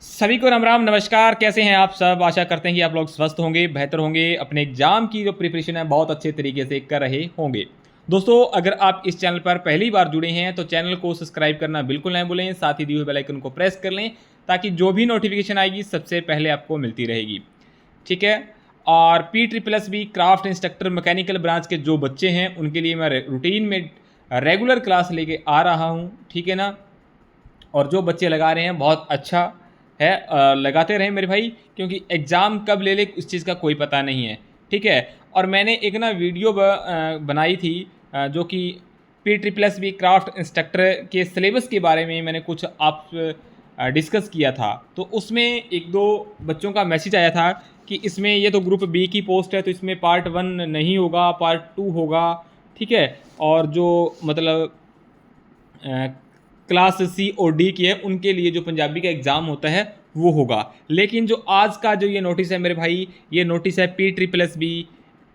सभी को राम राम नमस्कार। कैसे हैं आप सब? आशा करते हैं कि आप लोग स्वस्थ होंगे, बेहतर होंगे, अपने एग्जाम की जो प्रिपरेशन है बहुत अच्छे तरीके से कर रहे होंगे। दोस्तों, अगर आप इस चैनल पर पहली बार जुड़े हैं तो चैनल को सब्सक्राइब करना बिल्कुल ना भूलें, साथ ही दिए हुए बेल आइकन को प्रेस कर लें ताकि जो भी नोटिफिकेशन आएगी सबसे पहले आपको मिलती रहेगी। ठीक है। और PSSB craft instructor mechanical branch के जो बच्चे हैं उनके लिए मैं रूटीन में रेगुलर क्लास लेके आ रहा हूँ। ठीक है ना। और जो बच्चे लगा रहे हैं बहुत अच्छा है, लगाते रहें मेरे भाई, क्योंकि एग्ज़ाम कब ले ले उस चीज़ का कोई पता नहीं है। ठीक है। और मैंने एक ना वीडियो बनाई थी जो कि PSSB क्राफ्ट इंस्ट्रक्टर के सिलेबस के बारे में मैंने कुछ आप डिस्कस किया था। तो उसमें एक दो बच्चों का मैसेज आया था कि इसमें ये तो ग्रुप बी की पोस्ट है तो इसमें पार्ट 1 नहीं होगा, पार्ट 2 होगा। ठीक है। और जो मतलब क्लास सी और डी की है उनके लिए जो पंजाबी का एग्ज़ाम होता है वो होगा। लेकिन जो आज का जो ये नोटिस है मेरे भाई, ये नोटिस है PSSB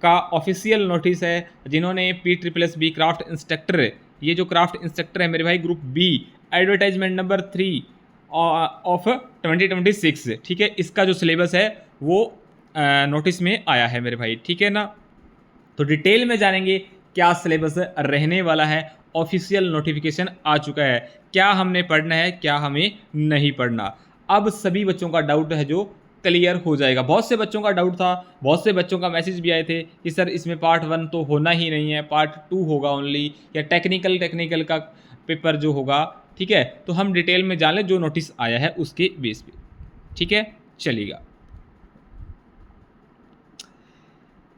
का ऑफिशियल नोटिस है, जिन्होंने PSSB क्राफ्ट इंस्ट्रक्टर, ये जो क्राफ्ट इंस्ट्रक्टर है मेरे भाई group B, advertisement number 3 of 2026। ठीक है। इसका जो सिलेबस है वो नोटिस में आया है मेरे भाई। ठीक है ना। तो डिटेल में जानेंगे क्या सिलेबस रहने वाला है। ऑफिशियल नोटिफिकेशन आ चुका है, क्या हमने पढ़ना है क्या हमें नहीं पढ़ना। अब सभी बच्चों का डाउट है जो क्लियर हो जाएगा। बहुत से बच्चों का डाउट था, बहुत से बच्चों का मैसेज भी आए थे कि सर इसमें पार्ट 1 तो होना ही नहीं है, पार्ट 2 होगा ओनली, या टेक्निकल का पेपर जो होगा। ठीक है। तो हम डिटेल में जान लें जो नोटिस आया है उसके बेस पे। ठीक है, चलिएगा।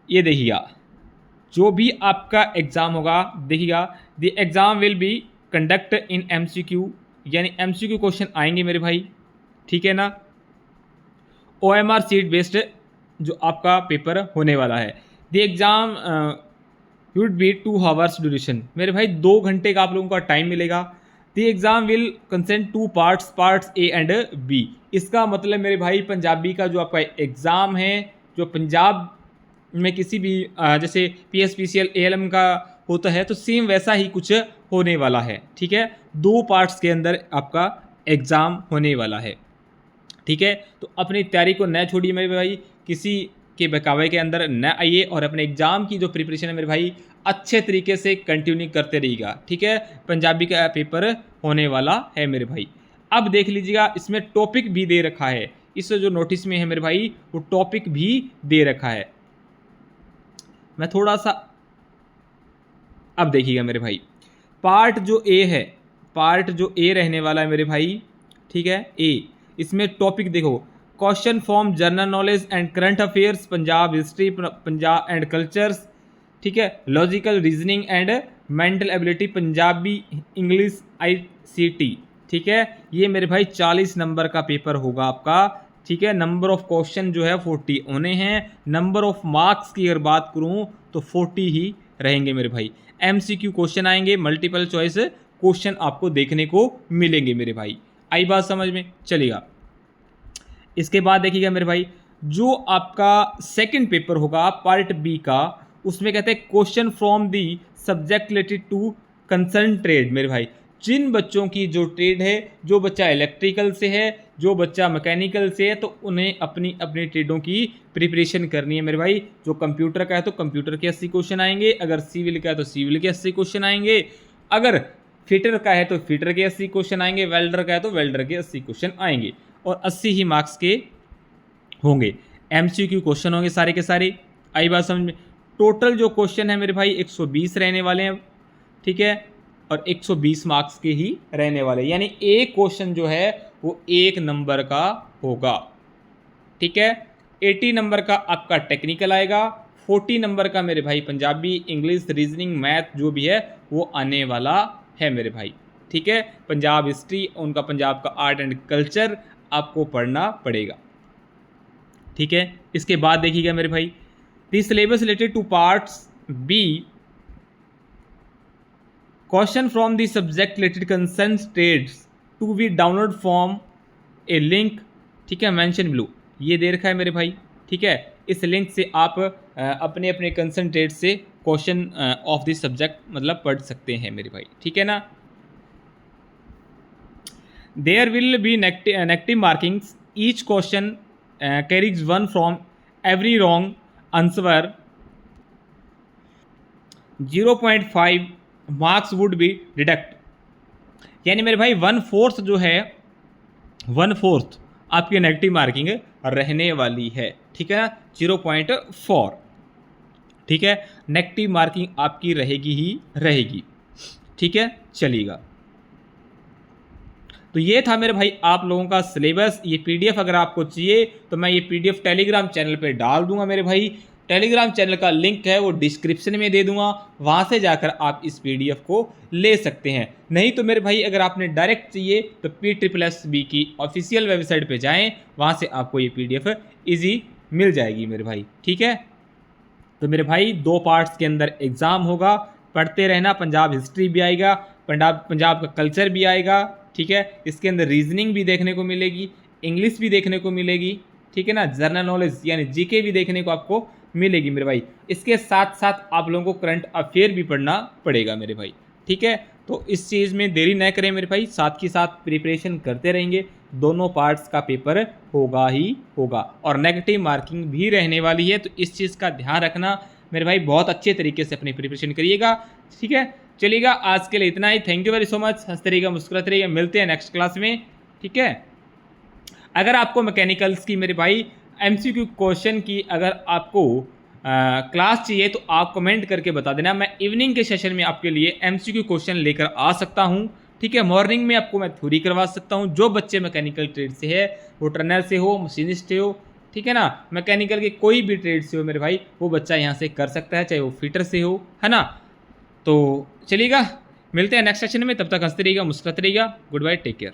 ये देखिएगा, जो भी आपका एग्ज़ाम होगा, देखिएगा, the exam will be conduct in MCQ, यानी MCQ क्वेश्चन आएंगे मेरे भाई। ठीक है ना। OMR सीट बेस्ड जो आपका पेपर होने वाला है। The exam would be 2 hours duration, मेरे भाई 2 घंटे का आप लोगों का टाइम मिलेगा। The exam will consent 2 parts A and B। इसका मतलब मेरे भाई पंजाबी का जो आपका एग्ज़ाम है, जो पंजाब में किसी भी जैसे PSPCL ALM का होता है तो सेम वैसा ही कुछ होने वाला है। ठीक है। 2 पार्ट्स के अंदर आपका एग्ज़ाम होने वाला है। ठीक है। तो अपनी तैयारी को न छोड़िए मेरे भाई, किसी के बहकावे के अंदर न आइए और अपने एग्ज़ाम की जो प्रिपरेशन है मेरे भाई अच्छे तरीके से कंटिन्यू करते रहिएगा। ठीक है। पंजाबी का पेपर होने वाला है मेरे भाई। अब देख लीजिएगा, इसमें टॉपिक भी दे रखा है, इस जो नोटिस में है मेरे भाई वो टॉपिक भी दे रखा है। मैं थोड़ा सा, अब देखिएगा मेरे भाई, पार्ट जो ए है, पार्ट जो ए रहने वाला है मेरे भाई, ठीक है, ए, इसमें टॉपिक देखो, question from general knowledge and current affairs, Punjab history, Punjab and cultures. ठीक है। Logical reasoning and mental ability, Punjabi, English, ICT। ठीक है। ये मेरे भाई 40 नंबर का पेपर होगा आपका। ठीक है। नंबर ऑफ क्वेश्चन जो है 40 होने हैं। नंबर ऑफ मार्क्स की अगर बात करूं तो 40 ही रहेंगे मेरे भाई। MCQ क्वेश्चन आएंगे, मल्टीपल चॉइस क्वेश्चन आपको देखने को मिलेंगे मेरे भाई। आई बात समझ में? चलेगा। इसके बाद देखिएगा मेरे भाई, जो आपका सेकंड पेपर होगा पार्ट बी का, उसमें कहते हैं question from the subject related to concern trade. मेरे भाई, जिन बच्चों की जो ट्रेड है, जो बच्चा इलेक्ट्रिकल से है, जो बच्चा मैकेनिकल से है, तो उन्हें अपनी अपनी ट्रेडों की प्रिपरेशन करनी है मेरे भाई। जो कंप्यूटर का है तो कंप्यूटर के 80 क्वेश्चन आएंगे, अगर सिविल का है तो सिविल के 80 क्वेश्चन आएंगे, अगर फिटर का है तो फिटर के 80 क्वेश्चन आएंगे, वेल्डर का है तो वेल्डर के 80 क्वेश्चन आएंगे, और 80 ही मार्क्स के होंगे। MCQ क्वेश्चन होंगे सारे के सारे। आई बात समझ में? टोटल जो क्वेश्चन है मेरे भाई 120 रहने वाले हैं। ठीक है। और 120 मार्क्स के ही रहने वाले, यानी एक क्वेश्चन जो है वो 1 नंबर का होगा। ठीक है। 80 नंबर का आपका टेक्निकल आएगा, 40 नंबर का मेरे भाई पंजाबी, इंग्लिश, रीजनिंग, मैथ जो भी है वो आने वाला है मेरे भाई। ठीक है। पंजाब हिस्ट्री, उनका पंजाब का आर्ट एंड कल्चर आपको पढ़ना पड़ेगा। ठीक है। इसके बाद देखिएगा मेरे भाई, the syllabus related to parts B, question from the subject related concern trades to be download from a link. ठीक है, मेंशन ब्लू, ये दे रखा है मेरे भाई। ठीक है। इस लिंक से आप अपने अपने कंसर्न ट्रेड से क्वेश्चन ऑफ द सब्जेक्ट मतलब पढ़ सकते हैं मेरे भाई। ठीक है ना। There will be negative markings, each question carries one from every wrong answer, 0.5 marks would be deduct. यानी मेरे भाई 1/4 जो है, 1/4 आपकी नेगेटिव मार्किंग रहने वाली है, ठीक है ना, 0.4, ठीक है, नेगेटिव मार्किंग आपकी रहेगी ही रहेगी, ठीक है, चलिएगा। तो ये था मेरे भाई आप लोगों का सिलेबस। ये पीडीएफ अगर आपको चाहिए तो मैं ये पीडीएफ टेलीग्राम चैनल पे डाल दूंगा मेरे भाई। टेलीग्राम चैनल का लिंक है वो डिस्क्रिप्शन में दे दूंगा, वहाँ से जाकर आप इस पीडीएफ को ले सकते हैं। नहीं तो मेरे भाई अगर आपने डायरेक्ट चाहिए तो PSSB की ऑफिशियल वेबसाइट पे जाएं, वहाँ से आपको ये पीडीएफ ईजी मिल जाएगी मेरे भाई, ठीक है। तो मेरे भाई 2 पार्ट्स के अंदर एग्ज़ाम होगा, पढ़ते रहना। पंजाब हिस्ट्री भी आएगा, पंजाब का कल्चर भी आएगा, ठीक है। इसके अंदर रीजनिंग भी देखने को मिलेगी, इंग्लिश भी देखने को मिलेगी, ठीक है ना, जनरल नॉलेज यानी जीके भी देखने को आपको मिलेगी मेरे भाई। इसके साथ साथ आप लोगों को करंट अफेयर भी पढ़ना पड़ेगा मेरे भाई, ठीक है। तो इस चीज़ में देरी न करें मेरे भाई, साथ ही साथ प्रिपरेशन करते रहेंगे। दोनों पार्ट्स का पेपर होगा ही होगा और नेगेटिव मार्किंग भी रहने वाली है, तो इस चीज़ का ध्यान रखना मेरे भाई। बहुत अच्छे तरीके से अपनी प्रिपरेशन करिएगा, ठीक है। चलिएगा, आज के लिए इतना ही। Thank you very so much. हंसते रहिएगा, मुस्कुराते रहिएगा, मिलते हैं नेक्स्ट क्लास में, ठीक है। अगर आपको मैकेनिकल्स की मेरे भाई MCQ क्वेश्चन की अगर आपको क्लास चाहिए तो आप कमेंट करके बता देना। मैं इवनिंग के सेशन में आपके लिए MCQ क्वेश्चन लेकर आ सकता हूं, ठीक है। मॉर्निंग में आपको मैं थ्योरी करवा सकता हूं। जो बच्चे मैकेनिकल ट्रेड से है, वो टर्नर से हो, मशीनिस्ट से हो, ठीक है ना, मैकेनिकल के कोई भी ट्रेड से हो मेरे भाई, वो बच्चा यहाँ से कर सकता है, चाहे वो फिटर से हो, है ना। तो चलिएगा, मिलते हैं नेक्स्ट सेशन में। तब तक हंसते रहिएगा, मुस्कुराते रहिएगा। Good bye, take care.